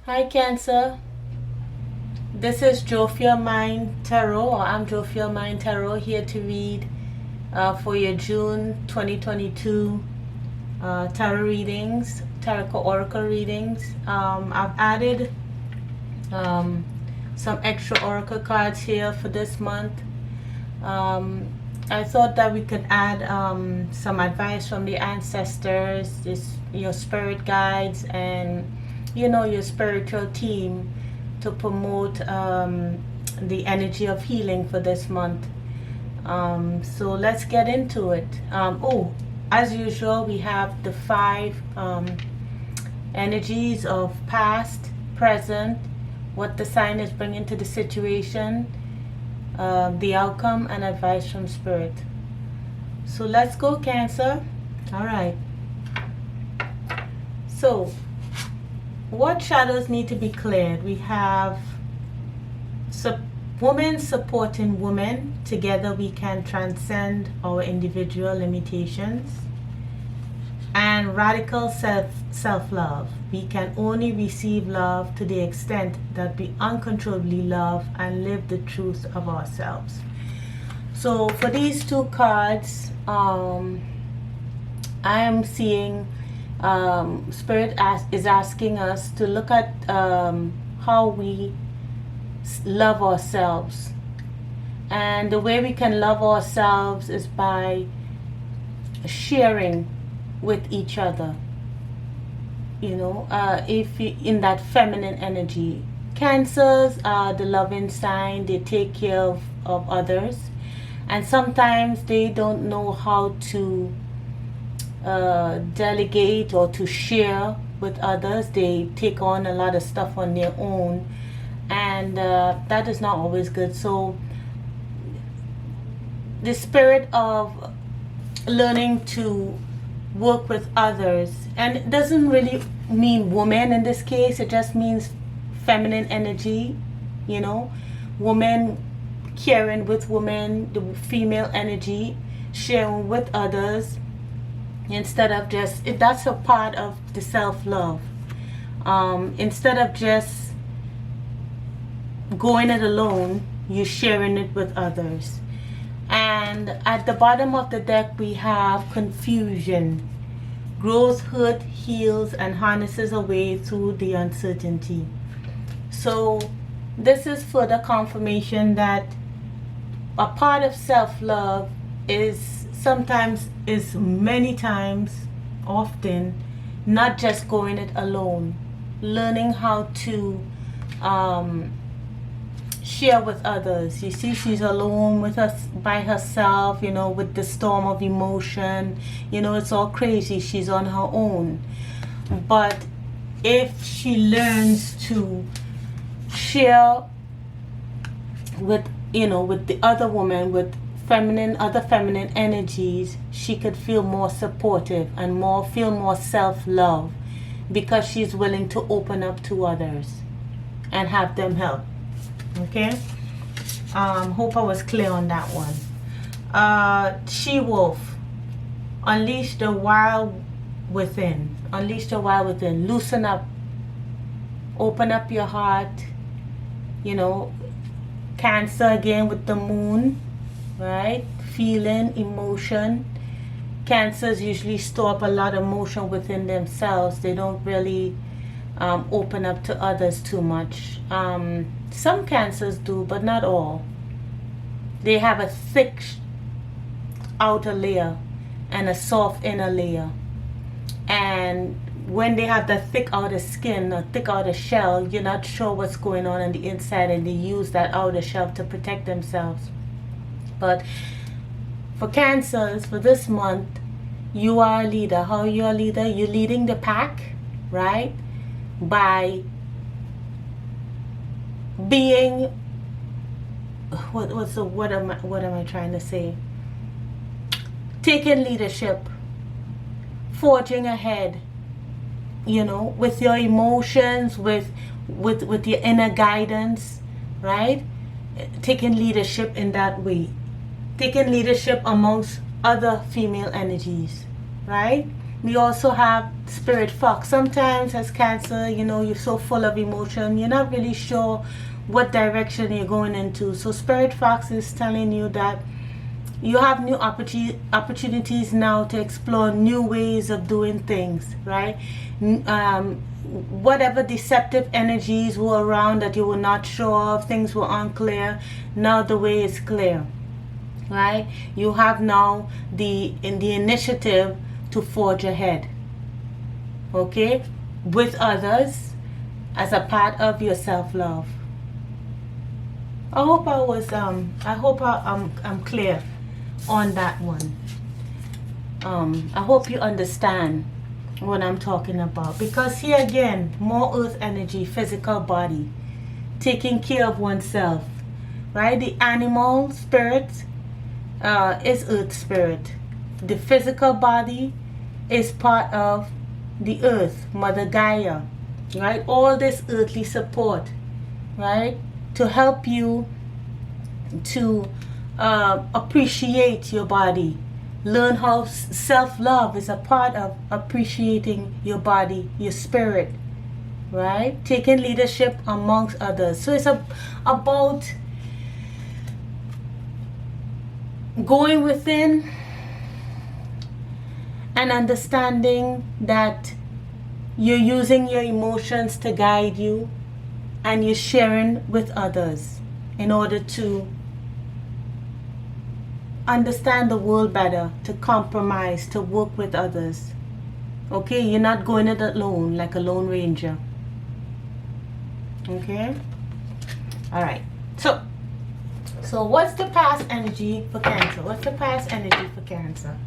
Hi Cancer, this is Jophia Mind Tarot, or I'm Jophia Mind Tarot, here to read for your June 2022 tarot readings, tarot oracle readings. I've added some extra oracle cards here for this month. I thought that we could add some advice from the ancestors, your spirit guides, and your spiritual team to promote the energy of healing for this month. So let's get into it. As usual, we have the 5 energies of past, present, what the sign is bringing to the situation, the outcome, and advice from spirit. So let's go, Cancer. All right. So what shadows need to be cleared? We have women supporting women. Together we can transcend our individual limitations. And radical self-love. We can only receive love to the extent that we uncontrollably love and live the truth of ourselves. So for these 2 cards, I am seeing Spirit is asking us to look at how we love ourselves. And the way we can love ourselves is by sharing with each other. If you, in that feminine energy. Cancers are the loving sign. They take care of others. And sometimes they don't know how to delegate or to share with others. They take on a lot of stuff on their own, and that is not always good. So the spirit of learning to work with others, and it doesn't really mean woman in this case, it just means feminine energy, woman caring with women, the female energy sharing with others, instead of just, that's a part of the self-love. Instead of just going it alone, you're sharing it with others. And at the bottom of the deck we have confusion. Grows, hurt, heals, and harnesses away through the uncertainty. So this is further confirmation that a part of self-love is many times, often, not just going it alone. Learning how to share with others. You see, she's alone with us, by herself, with the storm of emotion. It's all crazy. She's on her own. But if she learns to share with the other woman, with other feminine energies, she could feel more supportive and feel more self-love, because she's willing to open up to others and have them help. Okay, hope I was clear on that one. She-wolf, unleash the wild within. Unleash the wild within. Loosen up. Open up your heart. Cancer again with the moon, right? Feeling, emotion. Cancers usually store up a lot of emotion within themselves. They don't really open up to others too much. Some cancers do, but not all. They have a thick outer layer and a soft inner layer. And when they have that thick outer skin, a thick outer shell, you're not sure what's going on the inside, and they use that outer shell to protect themselves. But for cancers, for this month, you are a leader. How are you a leader? You're leading the pack, right? By being, what am I trying to say? Taking leadership, forging ahead, with your emotions, with your inner guidance, right? Taking leadership in that way. Taking leadership amongst other female energies, right? We also have Spirit Fox. Sometimes as Cancer, you know, you're so full of emotion, you're not really sure what direction you're going into. So Spirit Fox is telling you that you have new opportunities now to explore new ways of doing things, right? Whatever deceptive energies were around that you were not sure of, things were unclear, now the way is clear, right? You have now the initiative to forge ahead, okay, with others as a part of your self-love. I hope I'm clear on that one. I hope you understand what I'm talking about, because here again, more earth energy, physical body, taking care of oneself, right? The animal spirit is earth spirit. The physical body is part of the earth, Mother Gaia, right? All this earthly support, right, to help you to appreciate your body. Learn how self-love is a part of appreciating your body, your spirit, right? Taking leadership amongst others. So it's about going within and understanding that you're using your emotions to guide you, and you're sharing with others in order to understand the world better, to compromise, to work with others. Okay, you're not going it alone like a lone ranger. Okay, all right. So what's the past energy for Cancer? What's the past energy for Cancer?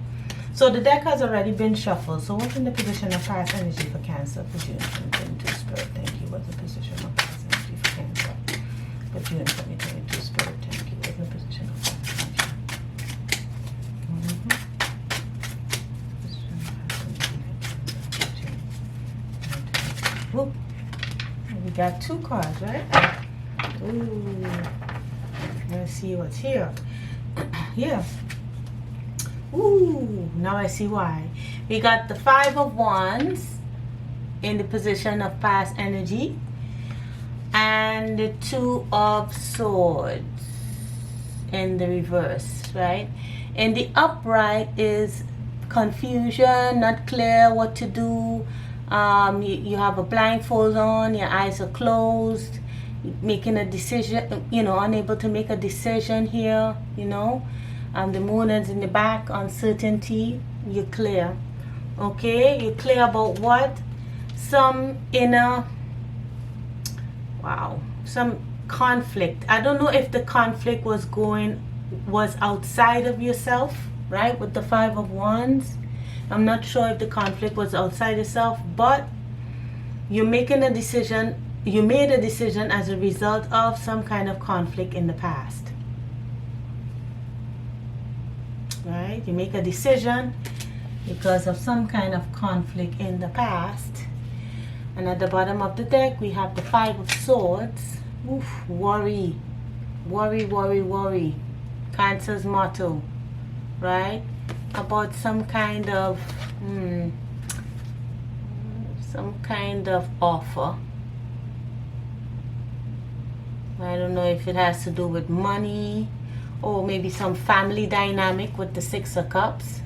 So the deck has already been shuffled. So what's in the position of past energy for Cancer for June 2022 Spirit? Thank you. What's the position of past energy for Cancer for June 2022 Spirit? Thank you. What's the position of past energy? Whoop. We got two cards, right? Ooh. Let's see what's here. Yeah. Ooh, now I see why. We got the Five of Wands in the position of past energy, and the Two of Swords in the reverse, right? In the upright is confusion, not clear what to do. You have a blindfold on, your eyes are closed, making a decision, you know, unable to make a decision here, you know. The moon is in the back, uncertainty. You're clear, okay? You're clear about what? Some inner, some conflict. I don't know if the conflict was outside of yourself, right? With the Five of Wands, I'm not sure if the conflict was outside yourself, but you're making a decision. You made a decision as a result of some kind of conflict in the past. Right? You make a decision because of some kind of conflict in the past. And at the bottom of the deck, we have the Five of Swords. Oof, worry. Worry, worry, worry. Cancer's motto. Right? About some kind of offer. I don't know if it has to do with money, or maybe some family dynamic with the Six of Cups,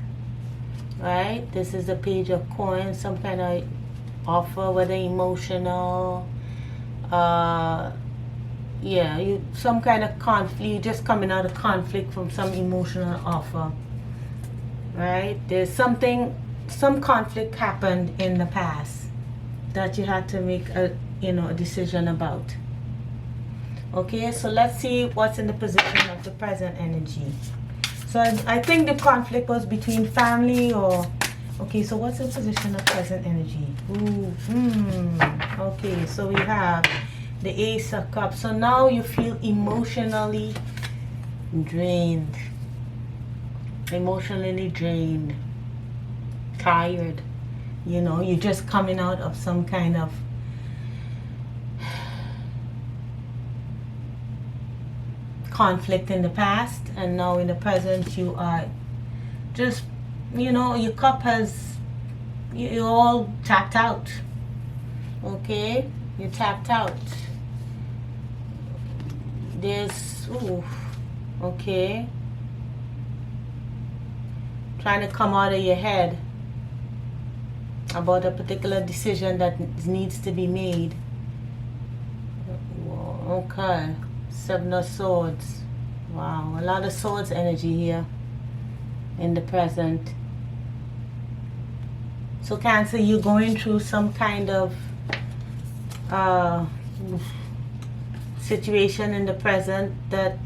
right? This is a Page of Coins, some kind of offer, whether emotional, some kind of conflict. You're just coming out of conflict from some emotional offer, right? There's some conflict happened in the past that you had to make a decision about. Okay, so let's see what's in the position of the present energy. So I think the conflict was between family or... Okay, so what's the position of present energy? Okay, so we have the Ace of Cups. So now you feel emotionally drained. Emotionally drained. Tired. You know, you're just coming out of some kind of conflict in the past, and now in the present you are just, you know, your cup has you're all tapped out. Okay, you're tapped out. There's, ooh, okay, trying to come out of your head about a particular decision that needs to be made. Okay, Seven of Swords. Wow, a lot of swords energy here in the present. So Cancer, you're going through some kind of situation in the present that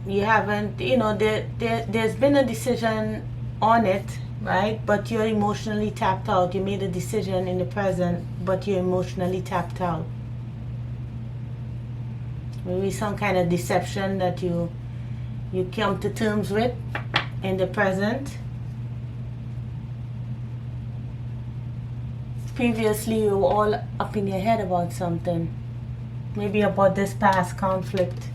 you haven't, there's been a decision on it, right? But you're emotionally tapped out. You made a decision in the present, but you're emotionally tapped out. Maybe some kind of deception that you come to terms with in the present. Previously, you were all up in your head about something. Maybe about this past conflict.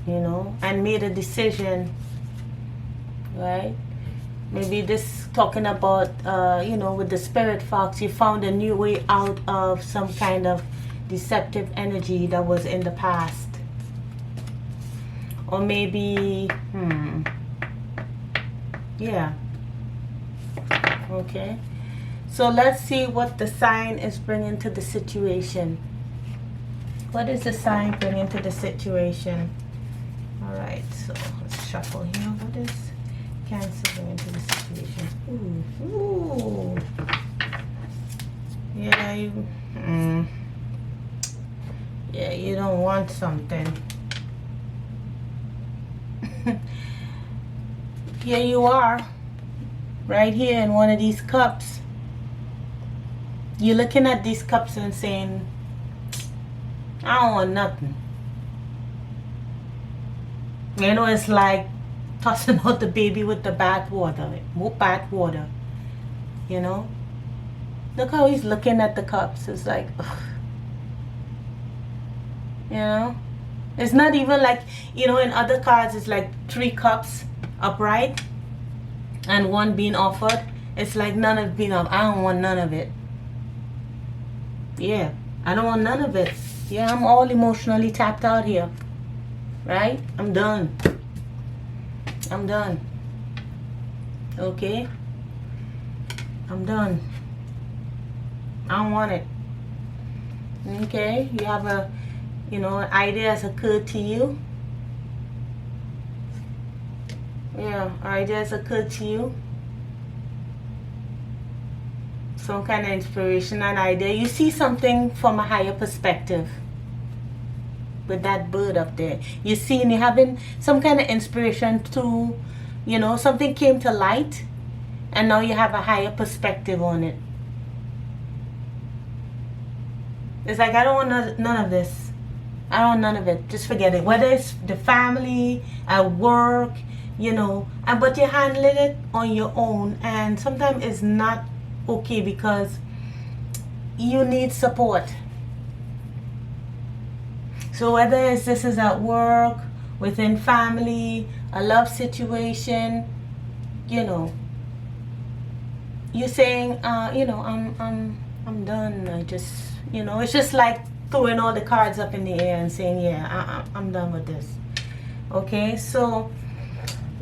And made a decision, right? Maybe this talking about, with the spirit fox, you found a new way out of some kind of deceptive energy that was in the past. Or maybe, yeah. Okay. So let's see what the sign is bringing to the situation. What is the sign bringing to the situation? All right, so let's shuffle here. What is Cancer bringing to the situation? Ooh. Yeah, you don't want something. Here you are, right here in one of these cups. You're looking at these cups and saying, I don't want nothing. It's like tossing out the baby with the bathwater. More bathwater. Look how he's looking at the cups. It's like, ugh. It's not even like, in other cards, it's like 3 cups upright and 1 being offered. It's like none of being offered. I don't want none of it. Yeah, I don't want none of it. Yeah, I'm all emotionally tapped out here. Right? I'm done. Okay? I'm done. I don't want it. Okay? You have an idea has occurred to you. Yeah, ideas occurred to you. Some kind of inspiration and idea. You see something from a higher perspective. With that bird up there, you're having some kind of inspiration to, something came to light, and now you have a higher perspective on it. It's like, I don't want none of this. I don't want none of it. Just forget it. Whether it's the family, at work, but you're handling it on your own, and sometimes it's not okay because you need support. So whether this is at work, within family, a love situation, you're saying, I'm done. I just, it's just like throwing all the cards up in the air and saying, yeah, I'm done with this. Okay, so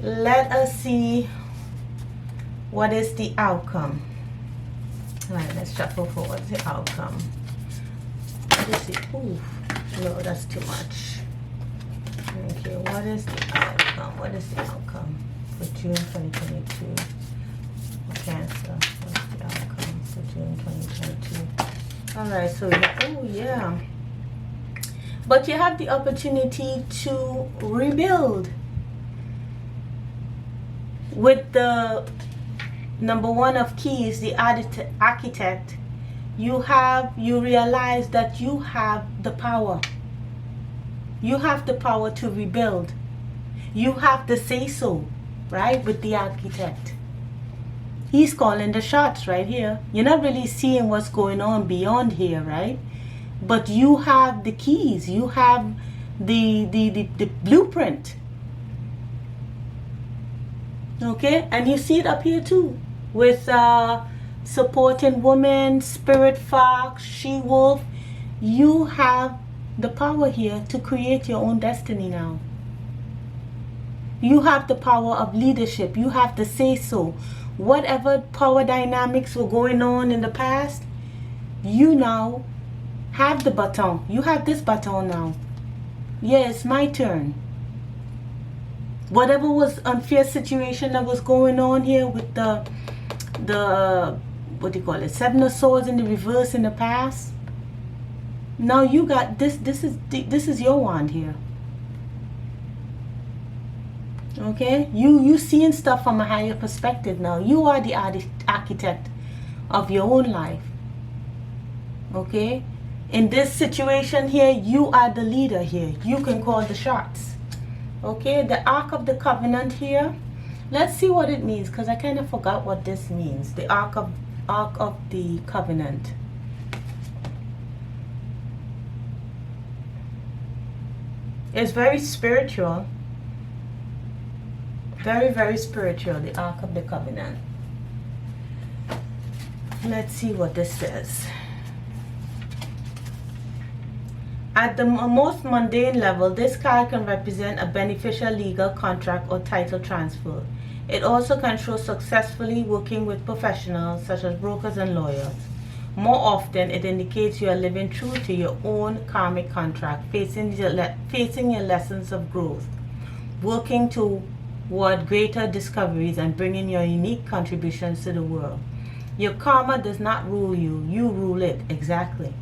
let us see what is the outcome. All right, let's shuffle for what's the outcome. What is it? Ooh. No, that's too much. Okay, what is the outcome? What is the outcome for June 2022? Cancer. What's the outcome for June 2022? Alright, so, oh yeah. But you have the opportunity to rebuild. With the number 1 of keys, the architect, you realize that you have the power. You have the power to rebuild. You have to say so, right? With the architect. He's calling the shots right here. You're not really seeing what's going on beyond here, right? But you have the keys. You have the blueprint. Okay, and you see it up here too with supporting women, spirit fox, she wolf. You have the power here to create your own destiny now. You have the power of leadership. You have to say so. Whatever power dynamics were going on in the past, you now have the baton. You have this baton now. Yeah, it's my turn. Whatever was unfair situation that was going on here with the what do you call it, Seven of Swords in the reverse in the past, now you got this. This is your wand here. Okay, you seeing stuff from a higher perspective now. You are the architect of your own life. Okay, in this situation here, you are the leader here. You can call the shots. Okay, the Ark of the Covenant here. Let's see what it means, because I kind of forgot what this means. The Ark of the Covenant. It's very spiritual. Very, very spiritual, the Ark of the Covenant. Let's see what this says. At the most mundane level, this card can represent a beneficial legal contract or title transfer. It also can show successfully working with professionals such as brokers and lawyers. More often, it indicates you are living true to your own karmic contract, facing your lessons of growth, working toward greater discoveries and bringing your unique contributions to the world. Your karma does not rule you, you rule it. Exactly.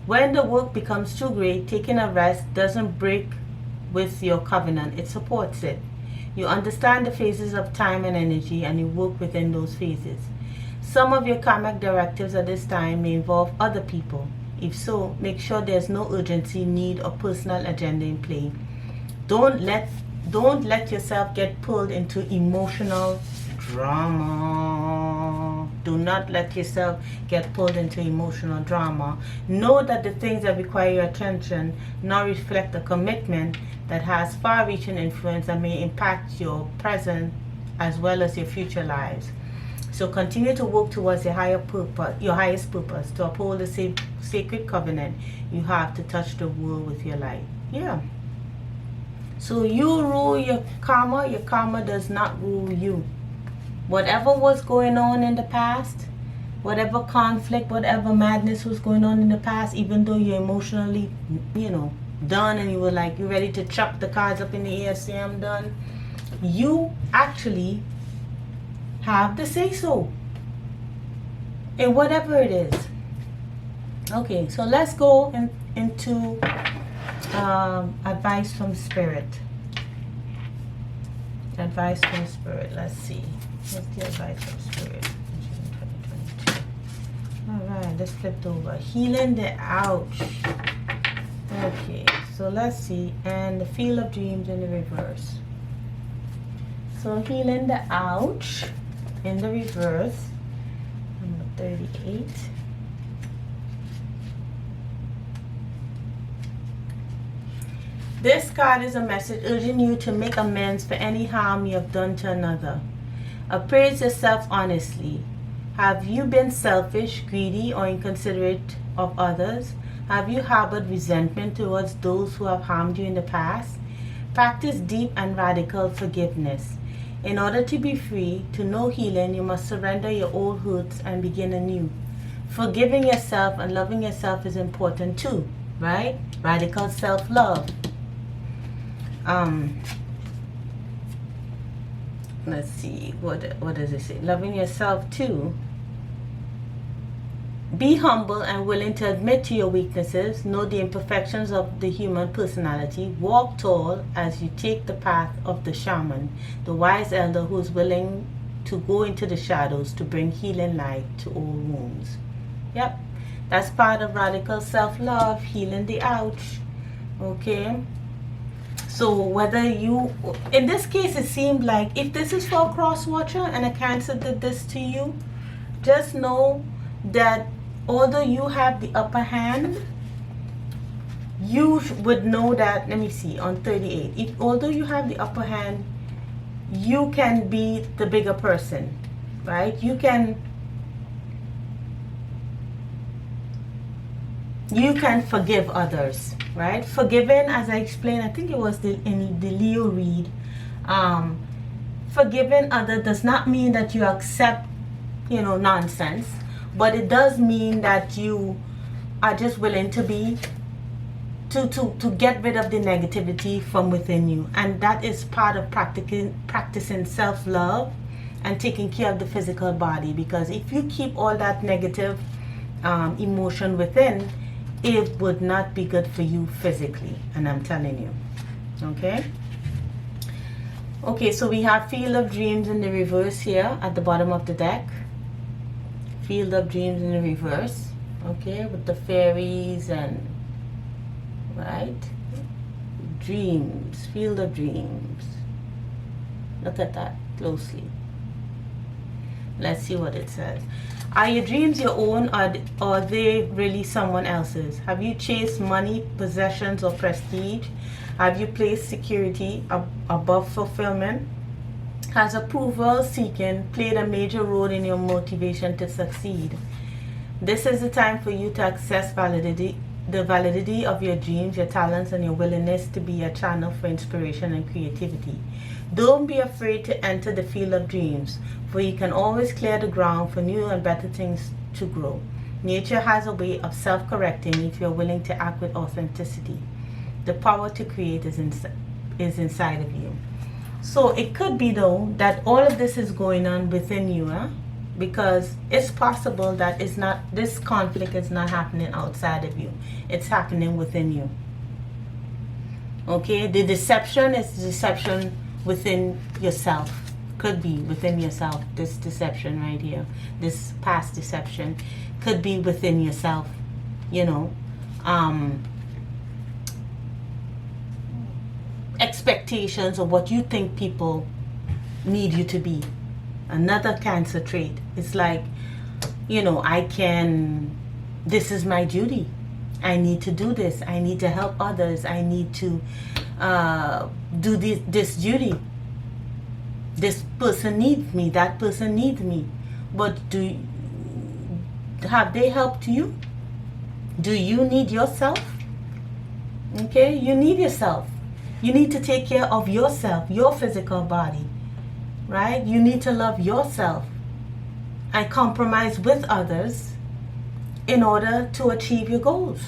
When the work becomes too great, taking a rest doesn't break with your covenant, it supports it. You understand the phases of time and energy, and you work within those phases. Some of your karmic directives at this time may involve other people. If so, make sure there's no urgency, need, or personal agenda in play. Don't let yourself get pulled into emotional drama. Do not let yourself get pulled into emotional drama. Know that the things that require your attention now reflect a commitment that has far-reaching influence and may impact your present as well as your future lives. So continue to work towards your highest purpose, to uphold the sacred covenant you have to touch the world with your light. Yeah. So you rule your karma does not rule you. Whatever was going on in the past, whatever conflict, whatever madness was going on in the past, even though you're emotionally, done and you were like, you're ready to chuck the cards up in the air, say I'm done, you actually have the say-so in whatever it is. Okay, so let's go into advice from Spirit. Advice from Spirit. Let's see. What's the advice from Spirit? June 2022. Alright, let's flip over. Healing the ouch. Okay, so let's see. And the Field of Dreams in the reverse. So healing the ouch in the reverse. Number 38. This card is a message urging you to make amends for any harm you have done to another. Appraise yourself honestly. Have you been selfish, greedy, or inconsiderate of others? Have you harbored resentment towards those who have harmed you in the past? Practice deep and radical forgiveness. In order to be free, to know healing, you must surrender your old hurts and begin anew. Forgiving yourself and loving yourself is important too, right? Radical self-love. Let's see, what does it say? Loving yourself too. Be humble and willing to admit to your weaknesses. Know the imperfections of the human personality. Walk tall as you take the path of the shaman, the wise elder who is willing to go into the shadows to bring healing light to all wounds. Yep, that's part of radical self-love, healing the ouch. Okay. So whether you, in this case, it seemed like if this is for a cross watcher and a Cancer did this to you, just know that although you have the upper hand, you would know that, let me see, on 38, although you have the upper hand, you can be the bigger person, right? You can forgive others, right? Forgiving, as I explained, I think it was in the Leo read, forgiving others does not mean that you accept, nonsense, but it does mean that you are just willing to be to get rid of the negativity from within you. And that is part of practicing self-love and taking care of the physical body, because if you keep all that negative emotion within, it would not be good for you physically, and I'm telling you. Okay, so we have Field of Dreams in the reverse here at the bottom of the deck. Field of Dreams in the reverse, okay, with the fairies and right, dreams, Field of Dreams. Look at that closely. Let's see what it says. Are your dreams your own, or are they really someone else's? Have you chased money, possessions, or prestige? Have you placed security above fulfillment? Has approval seeking played a major role in your motivation to succeed? This is the time for you to access the validity of your dreams, your talents, and your willingness to be a channel for inspiration and creativity. Don't be afraid to enter the field of dreams, for you can always clear the ground for new and better things to grow. Nature has a way of self-correcting if you're willing to act with authenticity. The power to create is inside of you. So it could be, though, that all of this is going on within you, because it's possible that this conflict is not happening outside of you. It's happening within you. Okay, the deception is deception within yourself. Could be within yourself. This deception right here, this past deception, could be within yourself. Expectations of what you think people need you to be. Another Cancer trait. It's like, this is my duty. I need to do this. I need to help others. I need to do this duty. This person needs me. That person needs me. But have they helped you? Do you need yourself? Okay, you need yourself. You need to take care of yourself, your physical body, right? You need to love yourself and compromise with others in order to achieve your goals.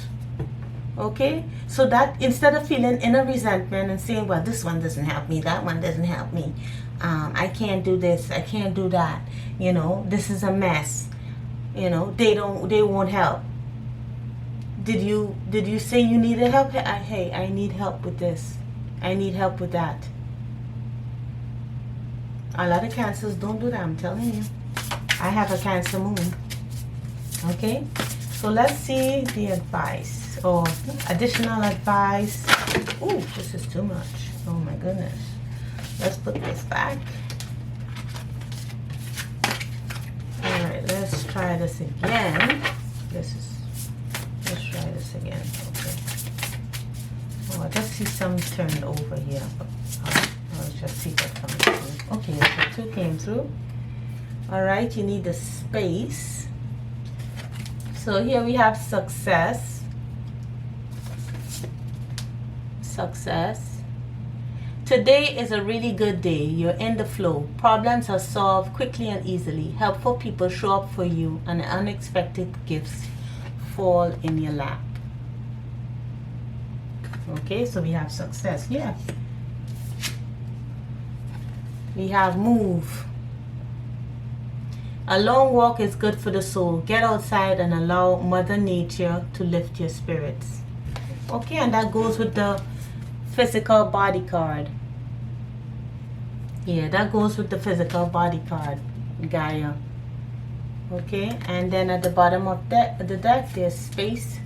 Okay? So that instead of feeling inner resentment and saying, well, this one doesn't help me, that one doesn't help me, I can't do this, I can't do that, this is a mess, they won't help. Did you say you needed help? Hey, I need help with this. I need help with that. A lot of Cancers don't do that, I'm telling you. I have a Cancer moon. Okay? So let's see the advice or additional advice. Ooh, this is too much. Oh my goodness. Let's put this back. Alright, let's try this again. Let's try this again. Okay. Oh, I just see some turned over here. Let's just see what comes through. Okay, so 2 came through. Alright, you need the space. So here we have success. Success. Today is a really good day. You're in the flow. Problems are solved quickly and easily. Helpful people show up for you, and unexpected gifts fall in your lap. Okay, so we have success. Yeah. We have move. A long walk is good for the soul. Get outside and allow Mother Nature to lift your spirits. Okay, and that goes with the physical body card. Yeah, that goes with the physical body card, Gaia. Okay, and then at the bottom of the deck, there's space.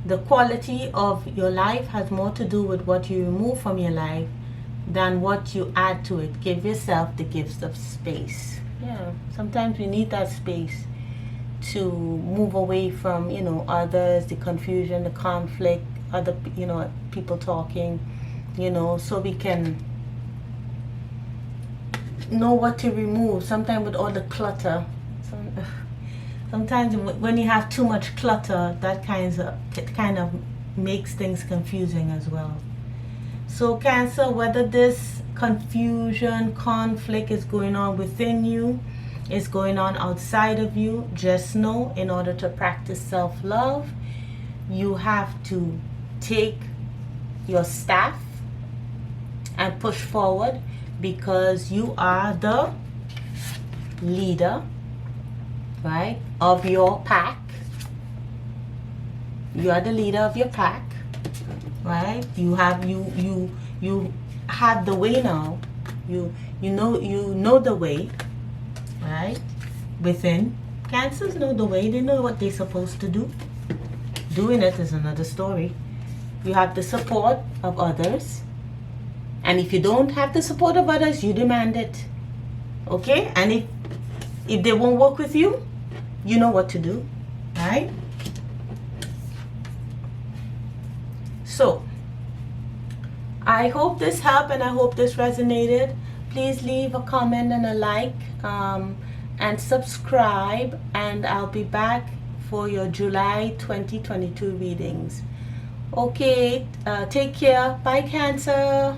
The quality of your life has more to do with what you remove from your life than what you add to it. Give yourself the gifts of space. Yeah, sometimes we need that space to move away from, others, the confusion, the conflict, other, people talking, so we can know what to remove. Sometimes with all the clutter, sometimes when you have too much clutter, that kind of makes things confusing as well. So Cancer, whether this confusion, conflict is going on within you, is going on outside of you, just know, in order to practice self-love, you have to take your staff and push forward, because you are the leader, right, of your pack. You are the leader of your pack, right? You have the way now. You know the way, right? Within, Cancers know the way. They know what they're supposed to do. Doing it is another story. You have the support of others, and if you don't have the support of others, you demand it. Okay? And if they won't work with you, you know what to do, right? So I hope this helped, and I hope this resonated. Please leave a comment and a like, and subscribe, and I'll be back for your July 2022 readings. Okay, take care. Bye, Cancer.